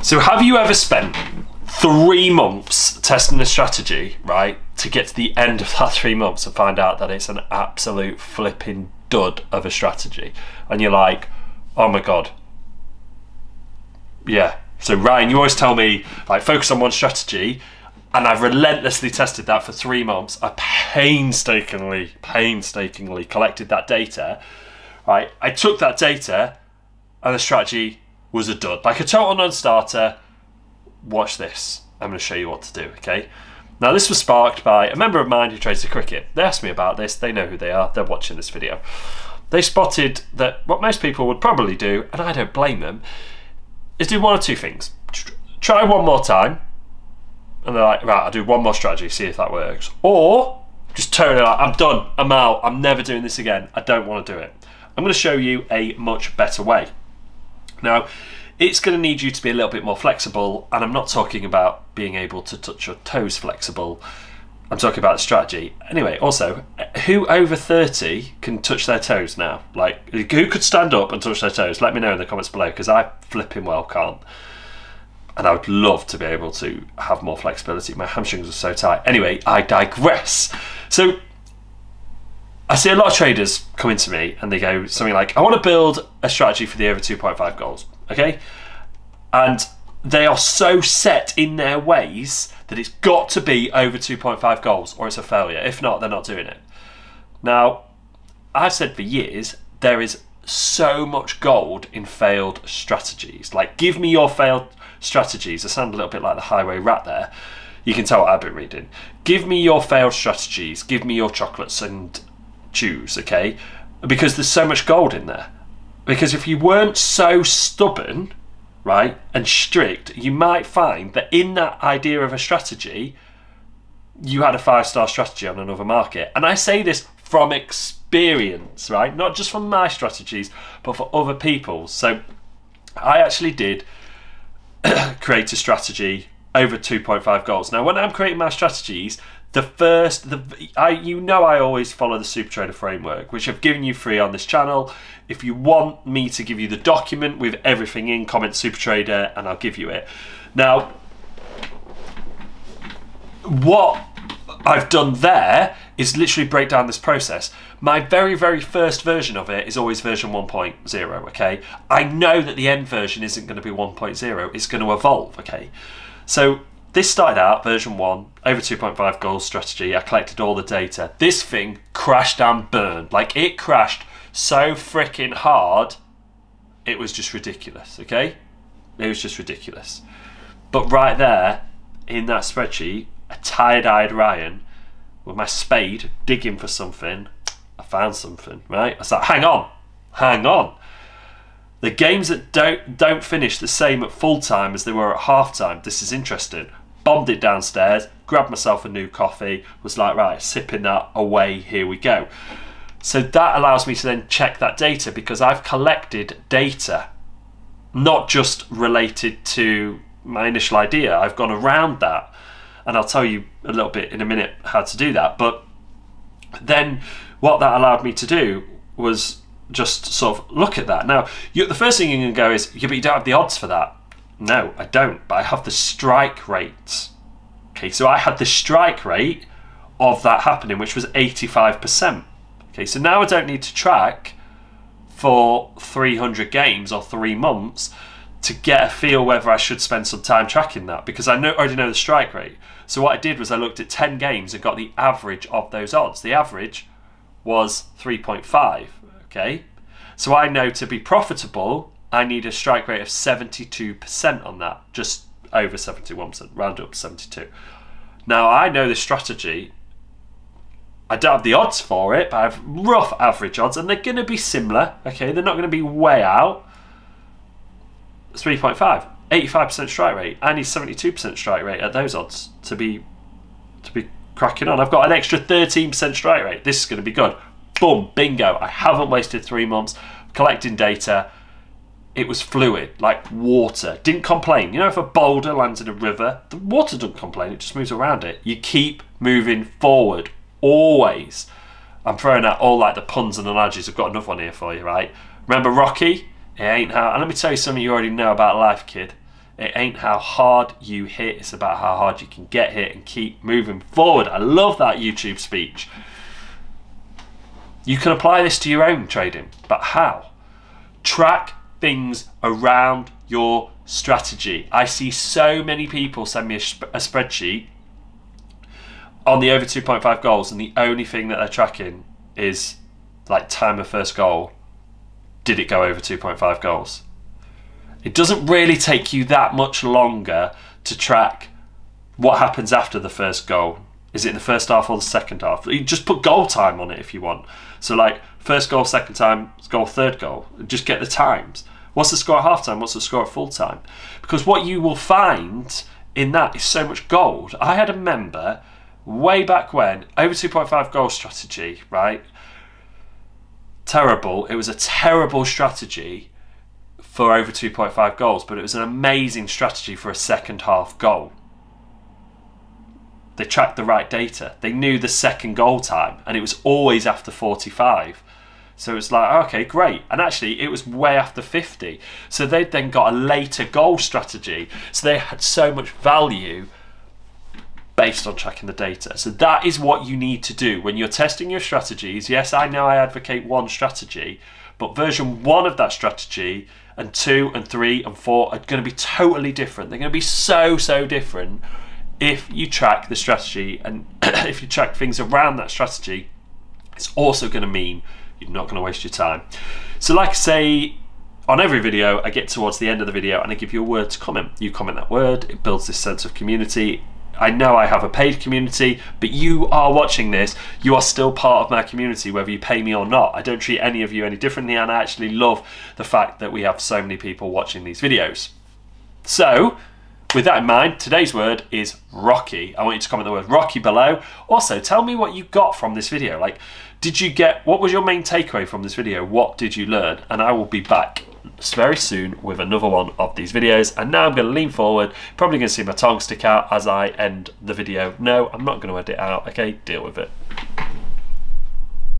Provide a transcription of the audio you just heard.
So have you ever spent 3 months testing a strategy, right, to get to the end of that 3 months and find out that it's an absolute flipping dud of a strategy, and you're like, oh my god, yeah. So Ryan, you always tell me, like, focus on one strategy, and I've relentlessly tested that for 3 months. I painstakingly collected that data, right? I took that data and the strategy was a dud, like a total non-starter. Watch this. I'm going to show you what to do, okay? Now, this was sparked by a member of mine who trades the cricket. They asked me about this. They know who they are. They're watching this video. They spotted that what most people would probably do, and I don't blame them, is do one or two things. Try one more time, and they're like, right, I'll do one more strategy, see if that works. Or just totally like, I'm done, I'm out, I'm never doing this again, I don't want to do it. I'm going to show you a much better way. Now, it's going to need you to be a little bit more flexible, and I'm not talking about being able to touch your toes flexible. I'm talking about the strategy. Anyway, also, who over 30 can touch their toes now? Like, who could stand up and touch their toes? Let me know in the comments below, because I flipping well can't. And I would love to be able to have more flexibility. My hamstrings are so tight. Anyway, I digress. So, I see a lot of traders come into me and they go something like, I want to build a strategy for the over 2.5 goals, okay? And they are so set in their ways that it's got to be over 2.5 goals or it's a failure. If not, they're not doing it. Now, I've said for years, there is so much gold in failed strategies. Like, give me your failed strategies. I sound a little bit like the highway rat there. You can tell what I've been reading. Give me your failed strategies. Give me your chocolates and chews, okay? Because there's so much gold in there. Because if you weren't so stubborn, right, and strict, you might find that in that idea of a strategy, you had a 5-star strategy on another market. And I say this from experience, right? Not just from my strategies, but for other people's. So I actually did create a strategy over 2.5 goals. Now, when I'm creating my strategies, I always follow the Super Trader framework, which I've given you free on this channel. If you want me to give you the document with everything in, comment Super Trader and I'll give you it. Now, what I've done there is literally break down this process. My very, very first version of it is always version 1.0, okay? I know that the end version isn't going to be 1.0, it's going to evolve, okay? So this started out, version 1, over 2.5 goals strategy. I collected all the data. This thing crashed and burned. Like, it crashed so freaking hard, it was just ridiculous, okay? It was just ridiculous. But right there, in that spreadsheet, a tired-eyed Ryan, with my spade, digging for something, I found something, right? I was like, hang on. The games that don't finish the same at full time as they were at half time, this is interesting. Bombed it downstairs, grabbed myself a new coffee, was like, right, sipping that away, here we go. So that allows me to then check that data because I've collected data, not just related to my initial idea. I've gone around that, and I'll tell you a little bit in a minute how to do that. But then what that allowed me to do was just sort of look at that. Now, the first thing you're going to go is, yeah, but you don't have the odds for that. No, I don't, but I have the strike rate. Okay, so I had the strike rate of that happening, which was 85%. Okay, so now I don't need to track for 300 games or 3 months to get a feel whether I should spend some time tracking that, because I already know the strike rate. So what I did was I looked at 10 games and got the average of those odds. The average was 3.5, okay? So I know to be profitable, I need a strike rate of 72% on that, just over 71%, round up to 72. Now, I know this strategy. I don't have the odds for it, but I have rough average odds, and they're going to be similar, okay? They're not going to be way out. 3.5, 85% strike rate. I need 72% strike rate at those odds to be cracking on. I've got an extra 13% strike rate. This is going to be good. Boom, bingo. I haven't wasted 3 months collecting data. It was fluid, like water. Didn't complain. You know, if a boulder lands in a river, the water doesn't complain, it just moves around it. You keep moving forward, always. I'm throwing out all like the puns and analogies. I've got another one here for you, right? Remember Rocky? It ain't how. And let me tell you something you already know about life, kid. It ain't how hard you hit, it's about how hard you can get hit and keep moving forward. I love that YouTube speech. You can apply this to your own trading, but how? Track things around your strategy. I see so many people send me a spreadsheet on the over 2.5 goals, and the only thing that they're tracking is like time of first goal. Did it go over 2.5 goals? It doesn't really take you that much longer to track what happens after the first goal. Is it in the first half or the second half? You just put goal time on it if you want. So like first goal, second time, goal, third goal. Just get the times. What's the score at half time? What's the score at full time? Because what you will find in that is so much gold. I had a member way back when, over 2.5 goal strategy, right? Terrible. It was a terrible strategy for over 2.5 goals, but it was an amazing strategy for a second half goal. They tracked the right data. They knew the second goal time, and it was always after 45. So it's like, okay, great. And actually, it was way after 50. So they then got a later goal strategy. So they had so much value based on tracking the data. So that is what you need to do when you're testing your strategies. Yes, I know I advocate one strategy, but version 1 of that strategy and 2 and 3 and 4 are going to be totally different. They're going to be so different if you track the strategy, and if you track things around that strategy. It's also going to mean you're not going to waste your time. So like I say, on every video, I get towards the end of the video and I give you a word to comment. You comment that word, it builds this sense of community. I know I have a paid community, but you are watching this, you are still part of my community, whether you pay me or not. I don't treat any of you any differently, and I actually love the fact that we have so many people watching these videos. So, with that in mind, today's word is Rocky. I want you to comment the word Rocky below. Also, tell me what you got from this video. Like, what was your main takeaway from this video? What did you learn? And I will be back very soon with another one of these videos. And now I'm going to lean forward, probably going to see my tongue stick out as I end the video. No, I'm not going to edit out. Okay, deal with it.